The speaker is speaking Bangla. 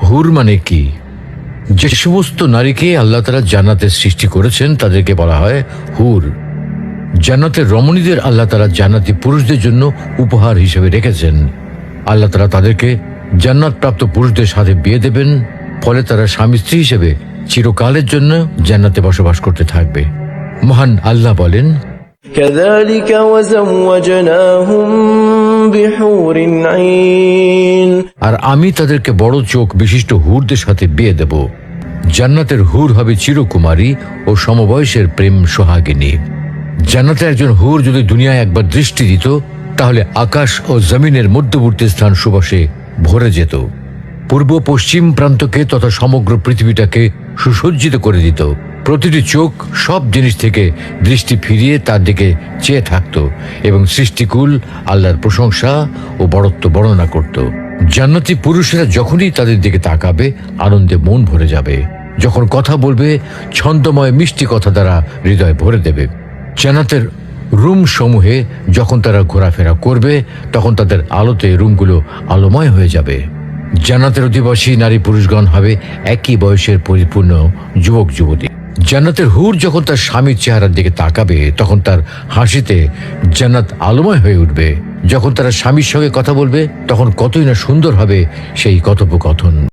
হুর মানে কি? যে সমস্ত নারীকে আল্লাহ তাআলা জান্নাতে সৃষ্টি করেছেন তাদেরকে বলা হয় হুর। জান্নাতের রমণীদের আল্লাহ তাআলা জান্নাতি পুরুষদের জন্য উপহার হিসেবে রেখেছেন। আল্লাহ তাআলা তাদেরকে জান্নাত প্রাপ্ত পুরুষদের সাথে বিয়ে দেবেন, ফলে তারা স্বামী স্ত্রী হিসেবে চিরকালের জন্য জান্নাতে বসবাস করতে থাকবে। মহান আল্লাহ বলেন, كذلك وزوجناهم بحور عين আর আমি তাদেরকে বড় চোখ বিশিষ্ট হুরদের সাথে বিয়ে দেব। জান্নাতের হুর হবে চিরকুমারী ও সমবয়সের প্রেম সোহাগিনী। জান্নাতে একজন হুর যদি দুনিয়ায় একবার দৃষ্টি দিত, তাহলে আকাশ ও জমিনের মধ্যবর্তী স্থান সুবাসে ভরে যেত। পূর্ব পশ্চিম প্রান্তকে তথা সমগ্র পৃথিবীটাকে সুসজ্জিত করে দিত। প্রতিটি চোখ সব জিনিস থেকে দৃষ্টি ফিরিয়ে তার দিকে চেয়ে থাকত এবং সৃষ্টিকুল আল্লাহর প্রশংসা ও বড়ত্ব বর্ণনা করত। জান্নাতি পুরুষেরা যখনই তাদের দিকে তাকাবে, আনন্দে মন ভরে যাবে। যখন কথা বলবে, ছন্দময় মিষ্টি কথা দ্বারা হৃদয় ভরে দেবে। জান্নাতের রুম সমূহে যখন তারা ঘোরাফেরা করবে, তখন তাদের আলোতে রুমগুলো আলোময় হয়ে যাবে। জান্নাতের অধিবাসী নারী পুরুষগণ হবে একই বয়সের পরিপূর্ণ যুবক যুবতী। জান্নাতের হুর যখন তার স্বামীর চেহারার দিকে তাকাবে, তখন তার হাসিতে জান্নাত আলোময় হয়ে উঠবে। যখন তারা স্বামীর সঙ্গে কথা বলবে, তখন কতই না সুন্দর হবে সেই কথোপকথন।